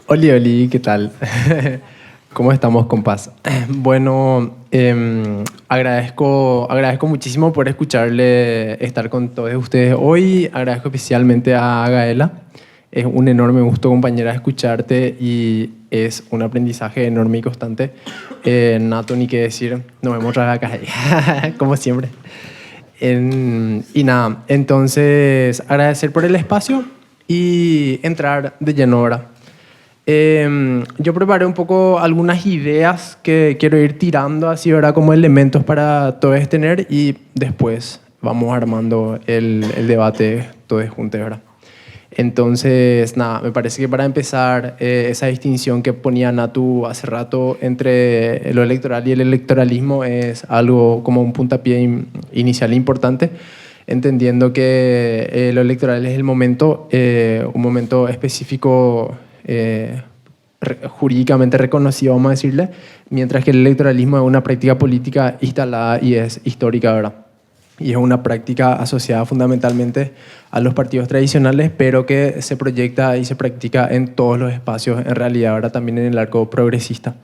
Oli, Oli, ¿qué tal? ¿Cómo estamos, compás? Bueno, agradezco muchísimo por estar con todos ustedes hoy. Agradezco especialmente a Gaela. Es un enorme gusto, compañera, escucharte y es un aprendizaje enorme y constante. Nato, ni qué decir. Nos vemos otra vez acá, como siempre. Y nada, entonces agradecer por el espacio y entrar de lleno ahora. Yo preparé un poco algunas ideas que quiero ir tirando así, ¿verdad? Como elementos para todos tener y después vamos armando el debate todos juntos, ¿verdad? Entonces, nada, me parece que para empezar, esa distinción que ponía Natu hace rato entre lo electoral y el electoralismo es algo como un puntapié inicial importante, entendiendo que lo electoral es el momento, un momento específico jurídicamente reconocido, vamos a decirle, mientras que el electoralismo es una práctica política instalada y es histórica, ¿verdad? Y es una práctica asociada fundamentalmente a los partidos tradicionales, pero que se proyecta y se practica en todos los espacios, en realidad ahora también en el arco progresista.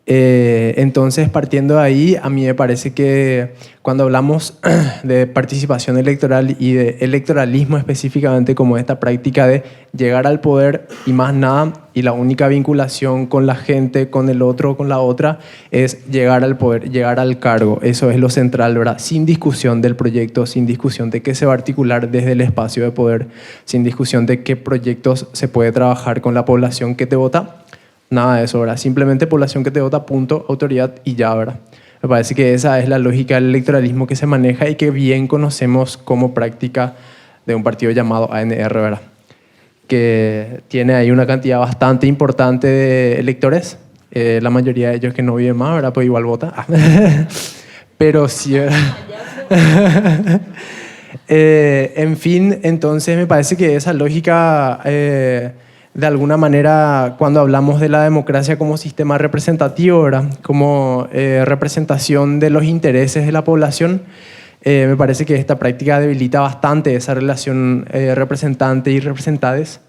Entonces, partiendo de ahí, a mí me parece que cuando hablamos de participación electoral y de electoralismo específicamente como esta práctica de llegar al poder y más nada, y la única vinculación con la gente, con el otro, con la otra, es llegar al poder, llegar al cargo. Eso es lo central, ¿verdad? Sin discusión del proyecto, sin discusión de qué se va a articular desde el espacio de poder, sin discusión de qué proyectos se puede trabajar con la población que te vota. Nada de eso, ¿verdad? Simplemente población que te vota, punto, autoridad y ya, ¿verdad? Me parece que esa es la lógica del electoralismo que se maneja y que bien conocemos como práctica de un partido llamado ANR, ¿verdad? Que tiene ahí una cantidad bastante importante de electores, la mayoría de ellos que no viven más, ¿verdad? Pues igual vota. Pero sí, ¿verdad? En fin, entonces me parece que esa lógica... de alguna manera, cuando hablamos de la democracia como sistema representativo, ¿verdad? Como representación de los intereses de la población, me parece que esta práctica debilita bastante esa relación representante y representades.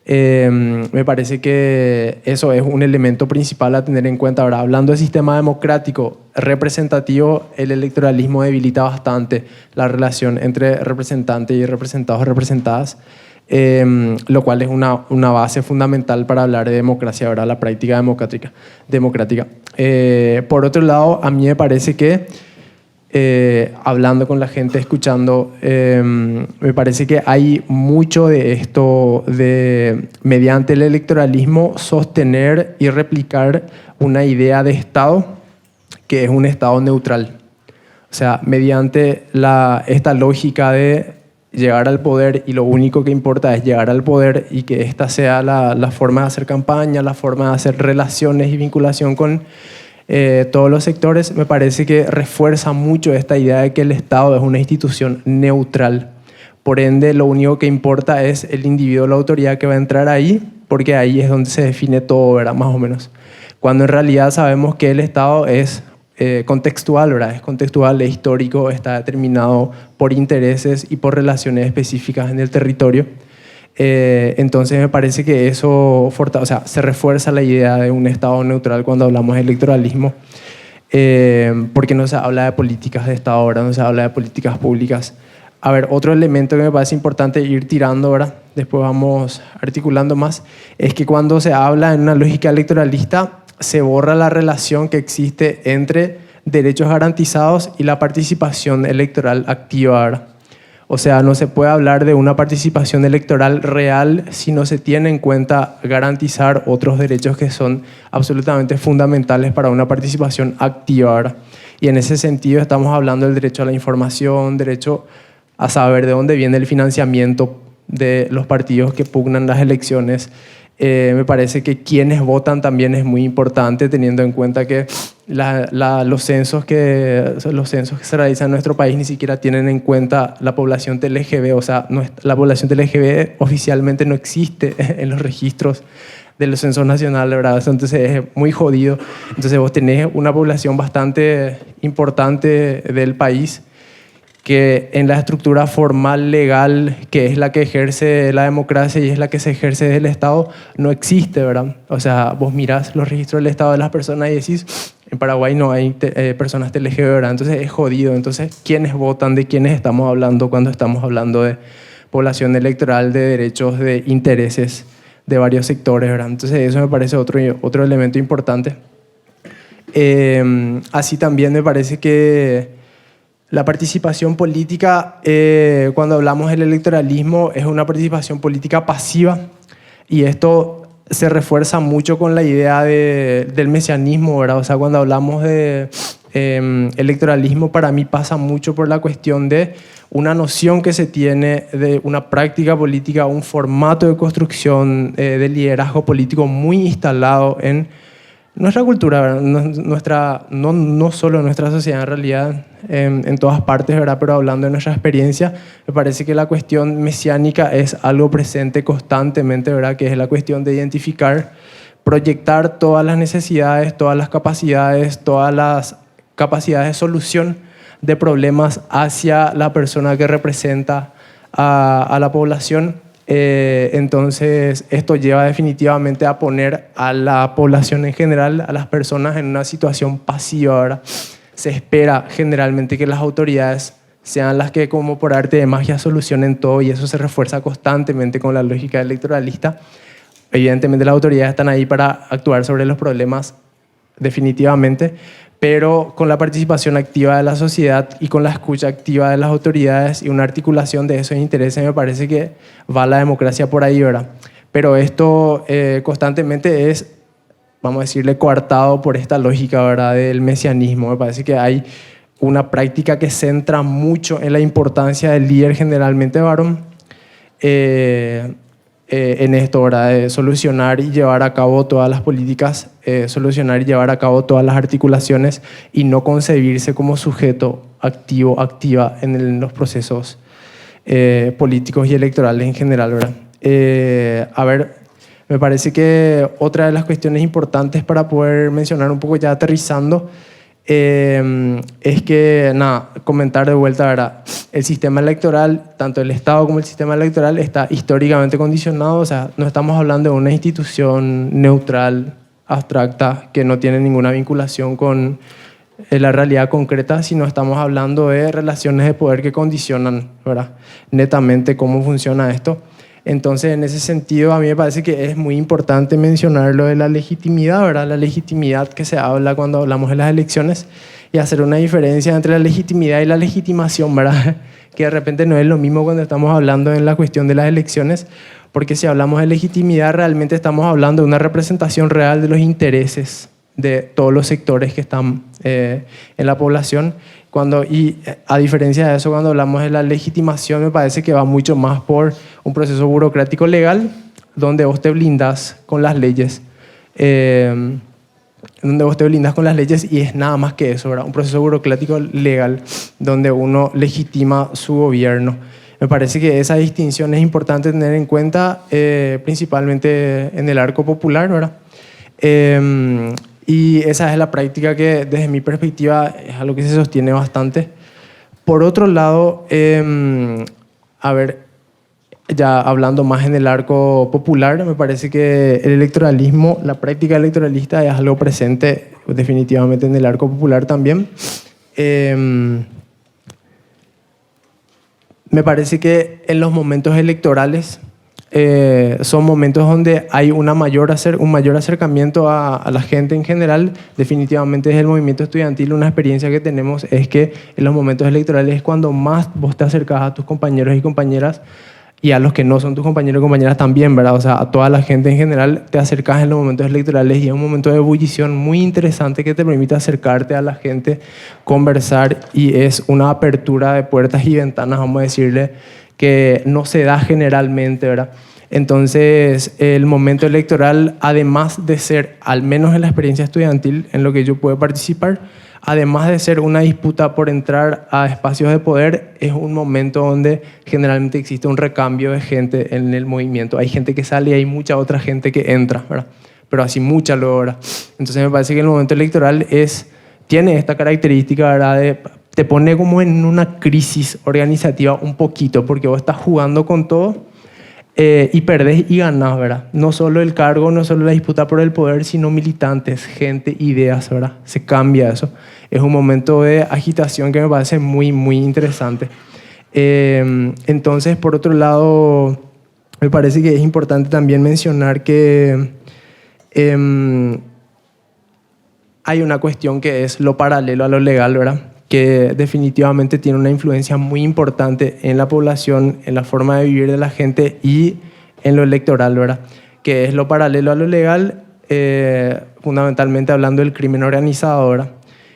Me parece que eso es un elemento principal a tener en cuenta. Ahora, hablando de sistema democrático representativo, el electoralismo debilita bastante la relación entre representantes y representados o representadas. Lo cual es una base fundamental para hablar de democracia, ¿verdad? La práctica democrática. Por otro lado, a mí me parece que, hablando con la gente, escuchando, me parece que hay mucho de esto de, mediante el electoralismo, sostener y replicar una idea de Estado que es un Estado neutral. O sea, mediante esta lógica de llegar al poder y lo único que importa es llegar al poder y que esta sea la forma de hacer campaña, la forma de hacer relaciones y vinculación con todos los sectores, me parece que refuerza mucho esta idea de que el Estado es una institución neutral. Por ende, lo único que importa es el individuo, la autoridad que va a entrar ahí, porque ahí es donde se define todo, ¿verdad? Más o menos. Cuando en realidad sabemos que el Estado es contextual, ¿verdad? Es contextual, es histórico, está determinado por intereses y por relaciones específicas en el territorio. Entonces me parece que eso, o sea, se refuerza la idea de un Estado neutral cuando hablamos de electoralismo, porque no se habla de políticas de Estado, ¿verdad? No se habla de políticas públicas. A ver, otro elemento que me parece importante ir tirando, ¿verdad? Después vamos articulando más, es que cuando se habla en una lógica electoralista, se borra la relación que existe entre derechos garantizados y la participación electoral activa, ¿verdad? O sea, no se puede hablar de una participación electoral real si no se tiene en cuenta garantizar otros derechos que son absolutamente fundamentales para una participación activa, ¿verdad? Y en ese sentido estamos hablando del derecho a la información, derecho a saber de dónde viene el financiamiento de los partidos que pugnan las elecciones. Me parece que quienes votan también es muy importante, teniendo en cuenta que los censos que se realizan en nuestro país ni siquiera tienen en cuenta la población TLGB. O sea, la población TLGB oficialmente no existe en los registros de los censos nacionales, ¿verdad? Entonces es muy jodido. Entonces vos tenés una población bastante importante del país que en la estructura formal legal, que es la que ejerce la democracia y es la que se ejerce desde el Estado, no existe, ¿verdad? O sea, vos mirás los registros del Estado de las personas y decís, en Paraguay no hay personas TLG, ¿verdad? Entonces es jodido. Entonces, ¿quiénes votan? ¿De quiénes estamos hablando cuando estamos hablando de población electoral, de derechos, de intereses de varios sectores, ¿verdad? Entonces eso me parece otro elemento importante. Así también me parece que la participación política, cuando hablamos del electoralismo, es una participación política pasiva, y esto se refuerza mucho con la idea del mesianismo, ¿verdad? O sea, cuando hablamos de electoralismo, para mí pasa mucho por la cuestión de una noción que se tiene de una práctica política, un formato de construcción de liderazgo político muy instalado en nuestra cultura, ¿verdad? No solo en nuestra sociedad, en realidad, en todas partes, ¿verdad? Pero hablando de nuestra experiencia, me parece que la cuestión mesiánica es algo presente constantemente, ¿verdad? Que es la cuestión de identificar, proyectar todas las necesidades, todas las capacidades de solución de problemas hacia la persona que representa a la población. Entonces, esto lleva definitivamente a poner a la población en general, a las personas, en una situación pasiva, ¿verdad? Se espera generalmente que las autoridades sean las que, como por arte de magia, solucionen todo, y eso se refuerza constantemente con la lógica electoralista. Evidentemente, las autoridades están ahí para actuar sobre los problemas, definitivamente, pero con la participación activa de la sociedad y con la escucha activa de las autoridades y una articulación de esos intereses, me parece que va la democracia por ahí, ¿verdad? Pero esto constantemente es, vamos a decirle, coartado por esta lógica, ¿verdad?, del mesianismo. Me parece que hay una práctica que centra mucho en la importancia del líder, generalmente varón, en esto, ¿verdad?, de solucionar y llevar a cabo todas las políticas, solucionar y llevar a cabo todas las articulaciones, y no concebirse como sujeto activo, activa en los procesos políticos y electorales en general, ¿verdad? A ver, me parece que otra de las cuestiones importantes para poder mencionar un poco ya aterrizando, es que, nada, comentar de vuelta, ¿verdad? El sistema electoral, tanto el Estado como el sistema electoral, está históricamente condicionado. O sea, no estamos hablando de una institución neutral, abstracta, que no tiene ninguna vinculación con la realidad concreta, sino estamos hablando de relaciones de poder que condicionan, ¿verdad?, netamente cómo funciona esto. Entonces, en ese sentido, a mí me parece que es muy importante mencionar lo de la legitimidad, ¿verdad? La legitimidad que se habla cuando hablamos de las elecciones, y hacer una diferencia entre la legitimidad y la legitimación, ¿verdad? Que de repente no es lo mismo cuando estamos hablando en la cuestión de las elecciones, porque si hablamos de legitimidad, realmente estamos hablando de una representación real de los intereses de todos los sectores que están en la población. Y a diferencia de eso, cuando hablamos de la legitimación, me parece que va mucho más por un proceso burocrático legal, donde vos te blindás con las leyes, y es nada más que eso, ¿verdad? Un proceso burocrático legal donde uno legitima su gobierno. Me parece que esa distinción es importante tener en cuenta, principalmente en el arco popular, ¿verdad? Y esa es la práctica que, desde mi perspectiva, es algo que se sostiene bastante. Por otro lado, a ver, ya hablando más en el arco popular, me parece que el electoralismo, la práctica electoralista, es algo presente definitivamente en el arco popular también. Me parece que en los momentos electorales son momentos donde hay un mayor acercamiento a la gente en general. Definitivamente desde el movimiento estudiantil, una experiencia que tenemos es que en los momentos electorales es cuando más vos te acercás a tus compañeros y compañeras, y a los que no son tus compañeros y compañeras también, ¿verdad? O sea, a toda la gente en general te acercas en los momentos electorales, y es un momento de ebullición muy interesante que te permite acercarte a la gente, conversar, y es una apertura de puertas y ventanas, vamos a decirle, que no se da generalmente, ¿verdad? Entonces, el momento electoral, además de ser, al menos en la experiencia estudiantil en lo que yo puedo participar, además de ser una disputa por entrar a espacios de poder, es un momento donde generalmente existe un recambio de gente en el movimiento. Hay gente que sale y hay mucha otra gente que entra, ¿verdad? Pero así mucha luego, ¿verdad? Entonces me parece que el momento electoral tiene esta característica, ¿verdad?, de te pone como en una crisis organizativa un poquito, porque vos estás jugando con todo y perdés y ganás, ¿verdad? No solo el cargo, no solo la disputa por el poder, sino militantes, gente, ideas, ¿verdad? Se cambia eso. Es un momento de agitación que me parece muy, muy interesante. Entonces, por otro lado, me parece que es importante también mencionar que hay una cuestión que es lo paralelo a lo legal, ¿verdad? Que definitivamente tiene una influencia muy importante en la población, en la forma de vivir de la gente y en lo electoral, ¿verdad? Que es lo paralelo a lo legal, fundamentalmente hablando del crimen organizado, ¿verdad?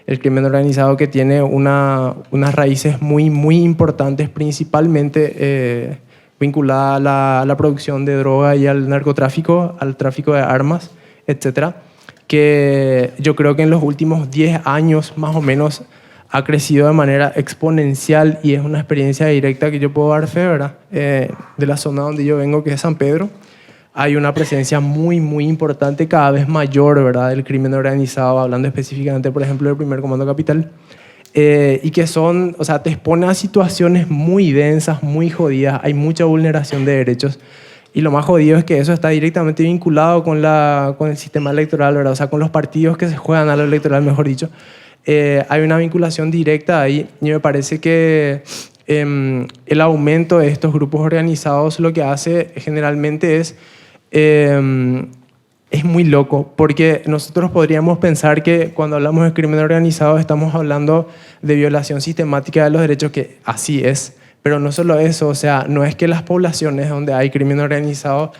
El crimen organizado que tiene unas raíces muy, muy importantes, principalmente vinculadas a la producción de droga y al narcotráfico, al tráfico de armas, etcétera, que yo creo que en los últimos 10 años más o menos ha crecido de manera exponencial y es una experiencia directa que yo puedo dar fe, ¿verdad? De la zona donde yo vengo, que es San Pedro, hay una presencia muy, muy importante, cada vez mayor, ¿verdad?, del crimen organizado, hablando específicamente, por ejemplo, del primer Comando Capital, y que son, o sea, te expone a situaciones muy densas, muy jodidas, hay mucha vulneración de derechos. Y lo más jodido es que eso está directamente vinculado con el sistema electoral, ¿verdad? O sea, con los partidos que se juegan a lo electoral, mejor dicho. Hay una vinculación directa ahí y me parece que el aumento de estos grupos organizados lo que hace generalmente es muy loco, porque nosotros podríamos pensar que cuando hablamos de crimen organizado estamos hablando de violación sistemática de los derechos, que así es. Pero no solo eso, o sea, no es que las poblaciones donde hay crimen organizado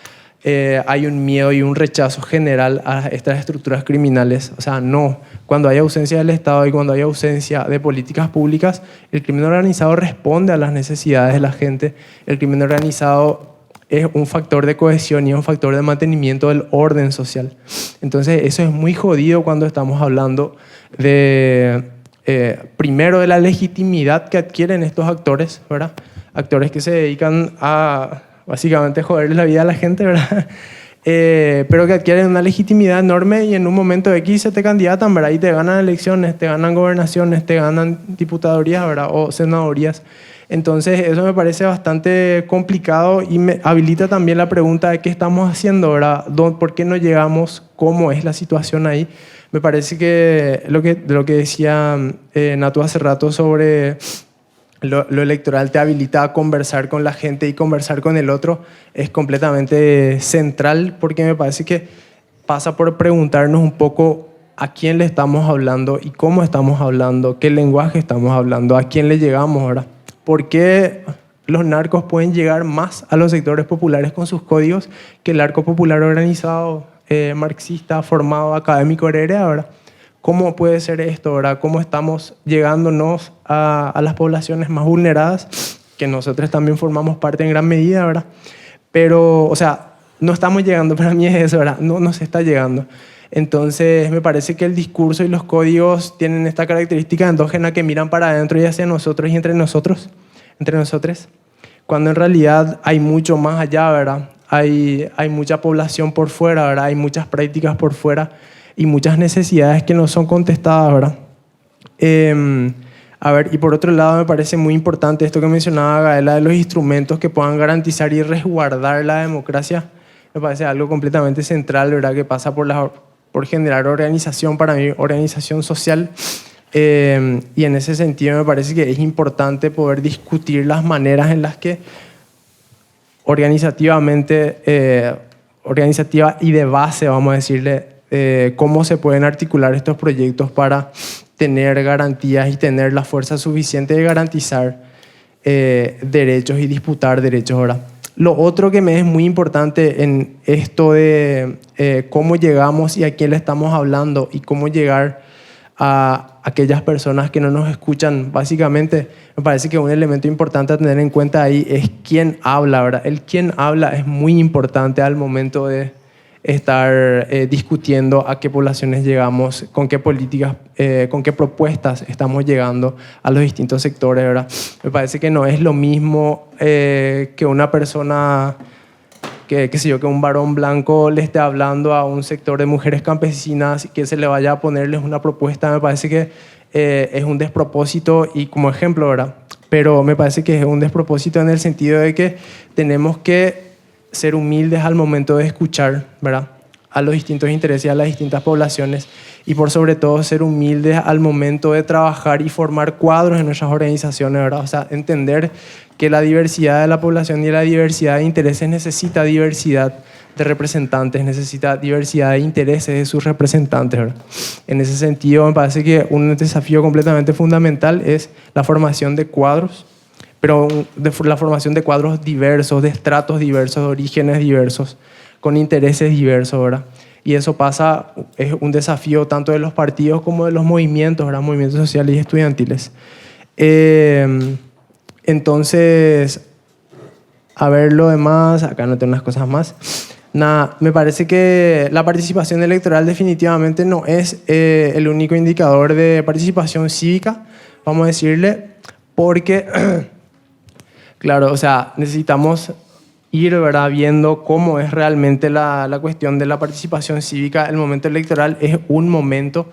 hay un miedo y un rechazo general a estas estructuras criminales. O sea, no. Cuando hay ausencia del Estado y cuando hay ausencia de políticas públicas, el crimen organizado responde a las necesidades de la gente. El crimen organizado es un factor de cohesión y es un factor de mantenimiento del orden social. Entonces, eso es muy jodido cuando estamos hablando de... primero de la legitimidad que adquieren estos actores, ¿verdad? Actores que se dedican a básicamente joderle la vida a la gente, ¿verdad? Pero que adquieren una legitimidad enorme y en un momento X se te candidatan, ¿verdad? Y te ganan elecciones, te ganan gobernaciones, te ganan diputadorías, ¿verdad? O senadorías. Entonces eso me parece bastante complicado y me habilita también la pregunta de qué estamos haciendo, ¿verdad? ¿Por qué no llegamos? ¿Cómo es la situación ahí? Me parece que lo que decía Natu hace rato sobre lo electoral te habilita a conversar con la gente y conversar con el otro es completamente central, porque me parece que pasa por preguntarnos un poco a quién le estamos hablando y cómo estamos hablando, qué lenguaje estamos hablando, a quién le llegamos, ¿verdad? ¿Por qué los narcos pueden llegar más a los sectores populares con sus códigos que el narco popular organizado, marxista, formado, académico, heredero, ¿verdad? ¿Cómo puede ser esto, verdad? ¿Cómo estamos llegándonos a las poblaciones más vulneradas, que nosotros también formamos parte en gran medida, ¿verdad? Pero, o sea, no estamos llegando, para mí es eso, ¿verdad? No nos está llegando. Entonces, me parece que el discurso y los códigos tienen esta característica endógena que miran para adentro y hacia nosotros y entre nosotros, entre nosotros, cuando en realidad hay mucho más allá, ¿verdad? Hay mucha población por fuera, ¿verdad? Hay muchas prácticas por fuera y muchas necesidades que no son contestadas, ¿verdad? A ver, y por otro lado me parece muy importante esto que mencionaba Gaela de los instrumentos que puedan garantizar y resguardar la democracia. Me parece algo completamente central, ¿verdad? Que pasa por generar organización, para mí, organización social. Y en ese sentido me parece que es importante poder discutir las maneras en las que organizativa y de base, vamos a decirle, cómo se pueden articular estos proyectos para tener garantías y tener la fuerza suficiente de garantizar derechos y disputar derechos, ¿verdad? Lo otro que me es muy importante en esto de cómo llegamos y a quién le estamos hablando y cómo llegar a aquellas personas que no nos escuchan, básicamente me parece que un elemento importante a tener en cuenta ahí es quién habla, ¿verdad? El quién habla es muy importante al momento de estar discutiendo a qué poblaciones llegamos, con qué políticas, con qué propuestas estamos llegando a los distintos sectores, ¿verdad? Me parece que no es lo mismo que una persona, que un varón blanco le esté hablando a un sector de mujeres campesinas y que se le vaya a ponerles una propuesta. Me parece que es un despropósito y como ejemplo, ¿verdad? Pero me parece que es un despropósito en el sentido de que tenemos que ser humildes al momento de escuchar, ¿verdad?, a los distintos intereses y a las distintas poblaciones, y por sobre todo ser humildes al momento de trabajar y formar cuadros en nuestras organizaciones, ¿verdad? O sea, entender que la diversidad de la población y la diversidad de intereses necesita diversidad de representantes, necesita diversidad de intereses de sus representantes, ¿verdad? En ese sentido, me parece que un desafío completamente fundamental es la formación de cuadros, pero la formación de cuadros diversos, de estratos diversos, de orígenes diversos, con intereses diversos, ¿verdad? Y eso pasa, es un desafío tanto de los partidos como de los movimientos, ¿verdad? Movimientos sociales y estudiantiles. Entonces, a ver lo demás, acá no tengo unas cosas más. Nada, me parece que la participación electoral definitivamente no es el único indicador de participación cívica, vamos a decirle, porque, claro, o sea, necesitamos ir, ¿verdad?, viendo cómo es realmente la cuestión de la participación cívica. El momento electoral es un momento,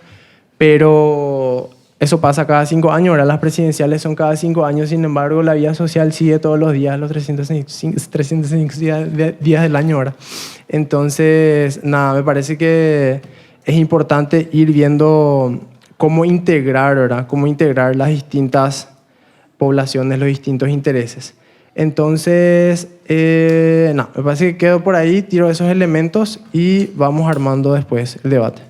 pero eso pasa cada 5 años, ¿verdad? Las presidenciales son cada 5 años, sin embargo, la vida social sigue todos los días, los 365 días del año, ¿verdad? Entonces, nada, me parece que es importante ir viendo cómo integrar, ¿verdad?, cómo integrar las distintas poblaciones, los distintos intereses. Entonces, no, me parece que quedo por ahí, tiro esos elementos y vamos armando después el debate.